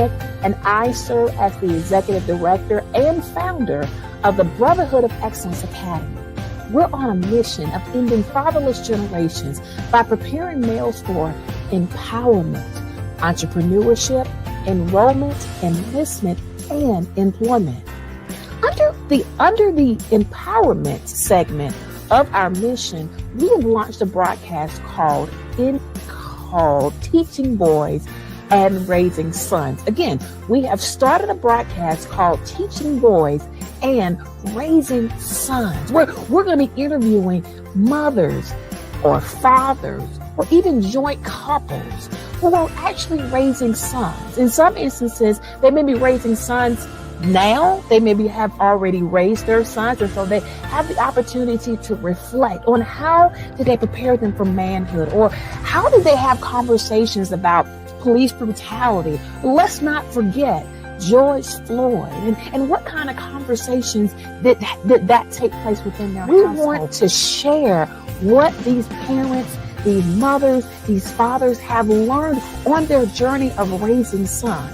Smith, and I serve as the executive director and founder of the Brotherhood of Excellence Academy. We're on a mission of ending fatherless generations by preparing males for empowerment, entrepreneurship, enrollment, enlistment, and employment. Under the empowerment segment of our mission, we have launched a broadcast called Teaching Boys and Raising Sons. Again, we have started a broadcast called Teaching Boys and Raising Sons. We're going to be interviewing mothers or fathers or even joint couples who are actually raising sons. In some instances, they may be raising sons now. They maybe have already raised their sons, and so they have the opportunity to reflect on how did they prepare them for manhood, or how did they have conversations about police brutality. Let's not forget George Floyd, and what kind of conversations did that take place within their household. We want to share what these parents, these mothers, these fathers have learned on their journey of raising sons.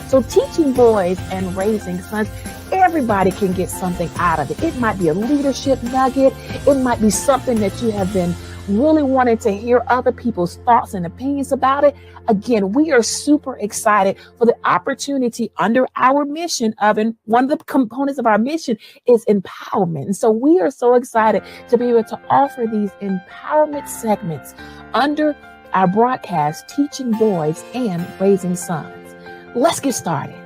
So Teaching Boys and Raising Sons, everybody can get something out of it. It might be a leadership nugget. It might be something that you have been really wanting to hear other people's thoughts and opinions about it. Again, we are super excited for the opportunity under our mission and one of the components of our mission is empowerment. And so we are so excited to be able to offer these empowerment segments under our broadcast, Teaching Boys and Raising Sons. Let's get started.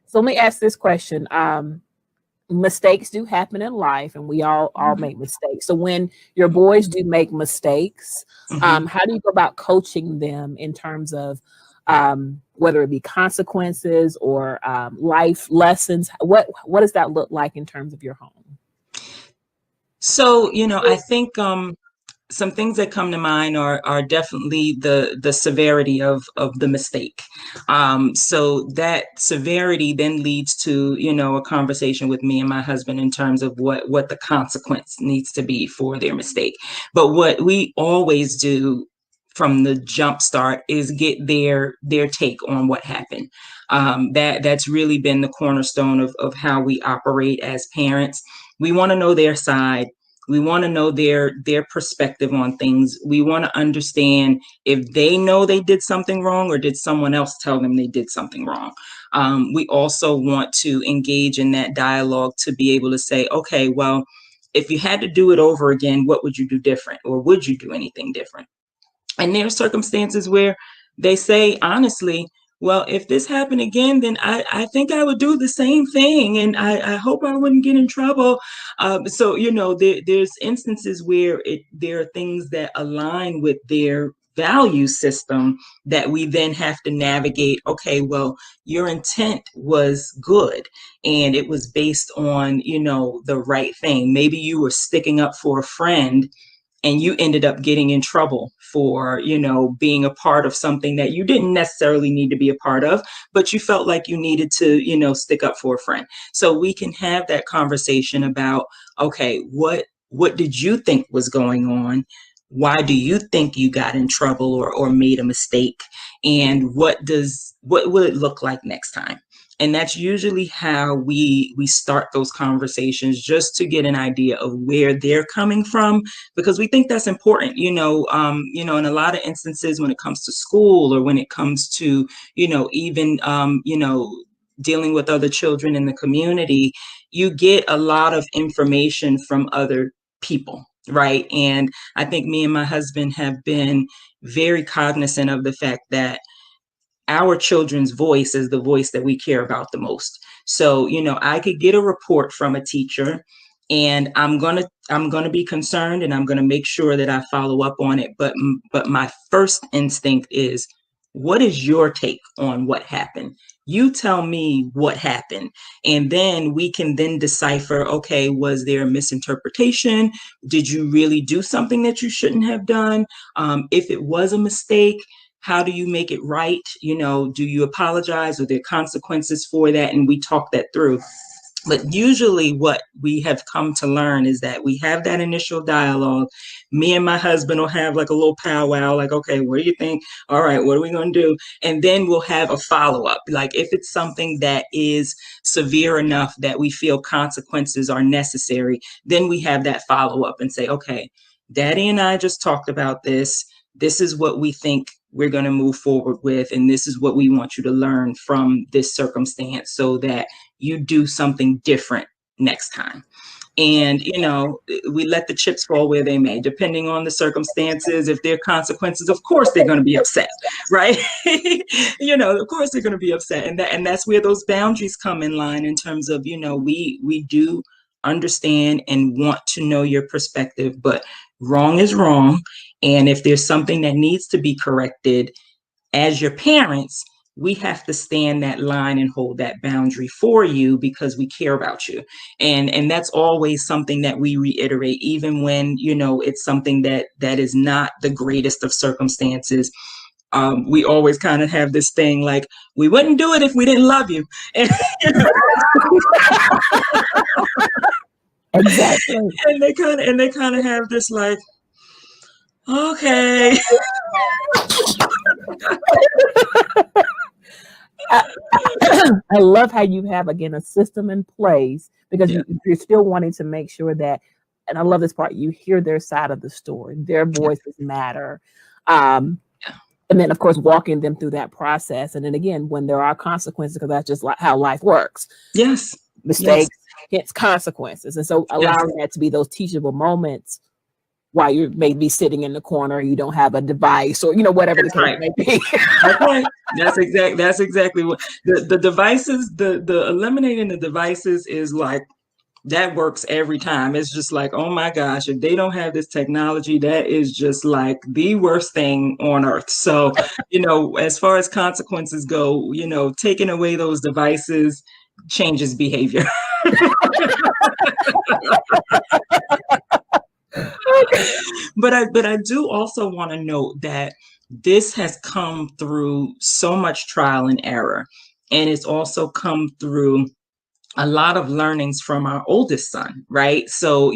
So let me ask this question. Mistakes do happen in life, and we all make mistakes. So when your boys do make mistakes, how do you go about coaching them in terms of whether it be consequences or life lessons? What does that look like in terms of your home? So, I think some things that come to mind are definitely the severity of the mistake. So that severity then leads to, a conversation with me and my husband in terms of what the consequence needs to be for their mistake. But what we always do from the jump start is get their take on what happened. That's really been the cornerstone of how we operate as parents. We want to know their side. We want to know their perspective on things. We want to understand if they know they did something wrong or did someone else tell them they did something wrong. We also want to engage in that dialogue to be able to say, okay, well, if you had to do it over again, what would you do different? Or would you do anything different? And there are circumstances where they say, honestly, well, if this happened again, then I think I would do the same thing. And I hope I wouldn't get in trouble. So, there's instances where there are things that align with their value system that we then have to navigate. Okay, well, your intent was good and it was based on, the right thing. Maybe you were sticking up for a friend and you ended up getting in trouble for, being a part of something that you didn't necessarily need to be a part of, but you felt like you needed to, stick up for a friend. So we can have that conversation about, okay, what did you think was going on? Why do you think you got in trouble or made a mistake? And what will it look like next time? And that's usually how we start those conversations, just to get an idea of where they're coming from, because we think that's important. In a lot of instances when it comes to school or when it comes to, even, dealing with other children in the community, you get a lot of information from other people. Right. And I think me and my husband have been very cognizant of the fact that our children's voice is the voice that we care about the most. So, I could get a report from a teacher and I'm going to be concerned and I'm going to make sure that I follow up on it. But my first instinct is, what is your take on what happened? You tell me what happened. And then we can then decipher, okay, was there a misinterpretation? Did you really do something that you shouldn't have done? If it was a mistake, how do you make it right? Do you apologize? Are there consequences for that? And we talk that through. But usually what we have come to learn is that we have that initial dialogue. Me and my husband will have like a little powwow, like, okay, what do you think? All right, what are we going to do? And then we'll have a follow-up. Like if it's something that is severe enough that we feel consequences are necessary, then we have that follow-up and say, okay, Daddy and I just talked about this. This is what we think we're going to move forward with. And this is what we want you to learn from this circumstance so that you do something different next time. And, we let the chips fall where they may, depending on the circumstances. If there are consequences, of course, they're going to be upset, right? Of course, they're going to be upset. And that's where those boundaries come in line in terms of, we do understand and want to know your perspective, but wrong is wrong. And if there's something that needs to be corrected, as your parents, we have to stand that line and hold that boundary for you because we care about you. And that's always something that we reiterate, even when, it's something that is not the greatest of circumstances. We always kind of have this thing like, we wouldn't do it if we didn't love you. And, Exactly. And they kind of have this like, okay. I love how you have, again, a system in place because you're still wanting to make sure that, and I love this part, you hear their side of the story, their voices matter. And then, of course, walking them through that process. And then again, when there are consequences, because that's just like how life works. Yes. Mistakes, hence consequences. And so allowing that to be those teachable moments while you're maybe sitting in the corner, you don't have a device or, whatever the case may be. That's right. That's exactly what the devices, the eliminating the devices is like, that works every time. It's just like, oh my gosh, if they don't have this technology, that is just like the worst thing on earth. So, as far as consequences go, taking away those devices changes behavior. But I do also want to note that this has come through so much trial and error. And it's also come through a lot of learnings from our oldest son, right? So,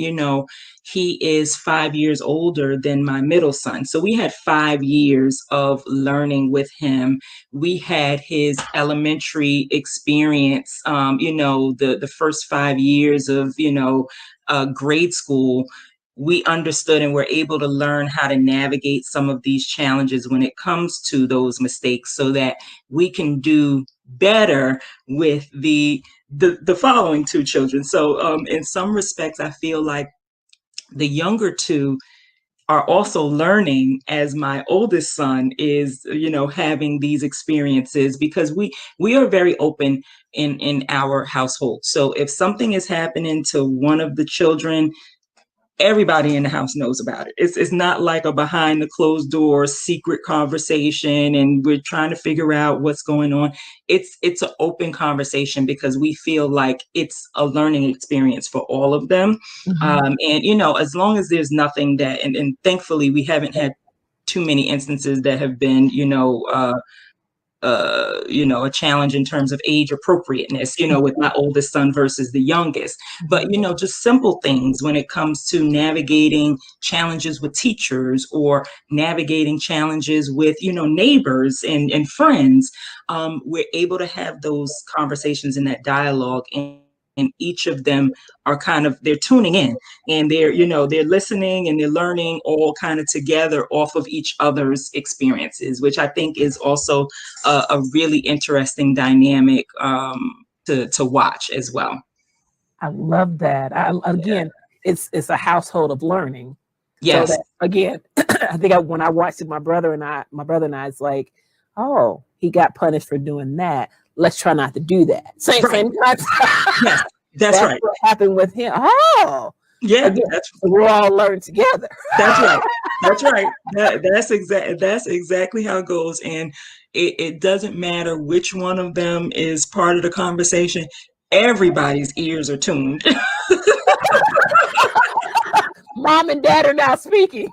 he is 5 years older than my middle son. So we had 5 years of learning with him. We had his elementary experience, the first 5 years of, grade school. We understood and were able to learn how to navigate some of these challenges when it comes to those mistakes so that we can do better with the following two children. So in some respects, I feel like the younger two are also learning as my oldest son is, having these experiences, because we are very open in our household. So if something is happening to one of the children, everybody in the house knows about it. It's not like a behind the closed door secret conversation and we're trying to figure out what's going on. It's an open conversation because we feel like it's a learning experience for all of them. Mm-hmm. And, as long as there's nothing that, and thankfully we haven't had too many instances that have been, a challenge in terms of age appropriateness, with my oldest son versus the youngest. But, just simple things when it comes to navigating challenges with teachers or navigating challenges with, neighbors and friends. We're able to have those conversations in that dialogue, and each of them are they're tuning in and they're listening and they're learning all kind of together off of each other's experiences, which I think is also a really interesting dynamic to watch as well. I love that. It's a household of learning. Yes. So that, again, I think when I watched it, my brother and I, it's like, oh, he got punished for doing that. Let's try not to do that. Same concept. Yes, that's right. What happened with him. Oh, Yeah, Again, we'll all learn together. that's right. That's right. That's exactly how it goes. And it doesn't matter which one of them is part of the conversation. Everybody's ears are tuned. Mom and dad are now speaking.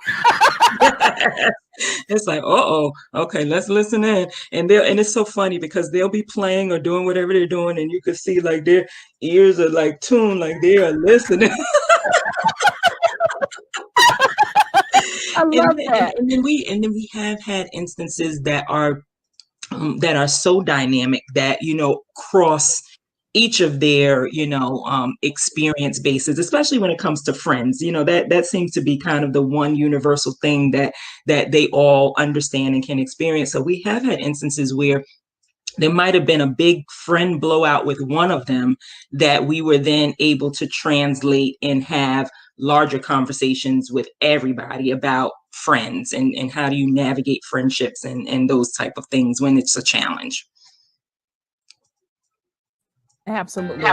It's like, oh, okay, let's listen in. And it's so funny because they'll be playing or doing whatever they're doing, and you can see like their ears are like tuned, like they are listening. I love that. And then we have had instances that are so dynamic that, cross each of their, experience bases, especially when it comes to friends. That seems to be kind of the one universal thing that they all understand and can experience. So we have had instances where there might have been a big friend blowout with one of them that we were then able to translate and have larger conversations with everybody about friends and how do you navigate friendships and those type of things when it's a challenge. Absolutely.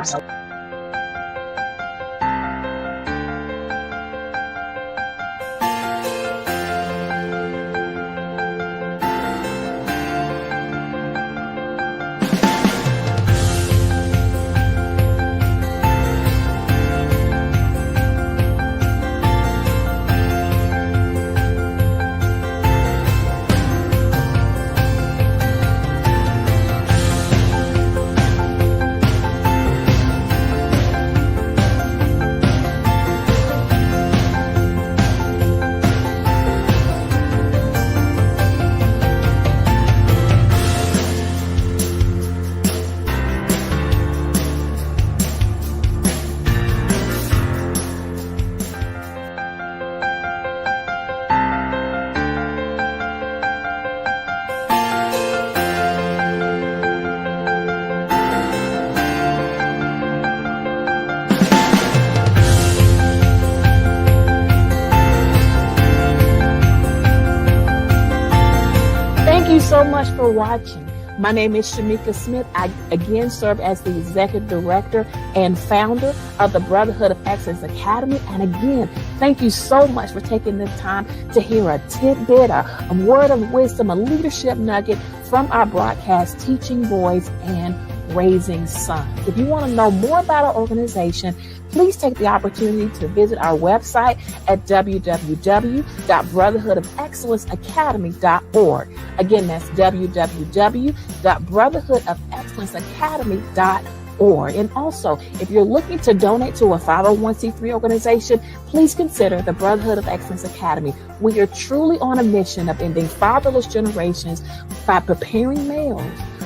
Thank you so much for watching. My name is Shamika Smith. I again serve as the Executive Director and founder of the Brotherhood of Excellence Academy. And again, thank you so much for taking the time to hear a tidbit, a word of wisdom, a leadership nugget from our broadcast, Teaching Boys and Raising Sons. If you want to know more about our organization, please take the opportunity to visit our website at www.brotherhoodofexcellenceacademy.org. Again, that's www.brotherhoodofexcellenceacademy.org. And also, if you're looking to donate to a 501c3 organization, please consider the Brotherhood of Excellence Academy. We are truly on a mission of ending fatherless generations by preparing males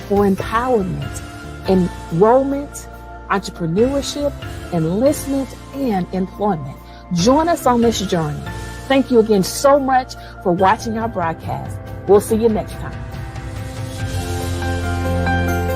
for empowerment, enrollment, entrepreneurship, enlistment, and employment. Join us on this journey. Thank you again so much for watching our broadcast. We'll see you next time.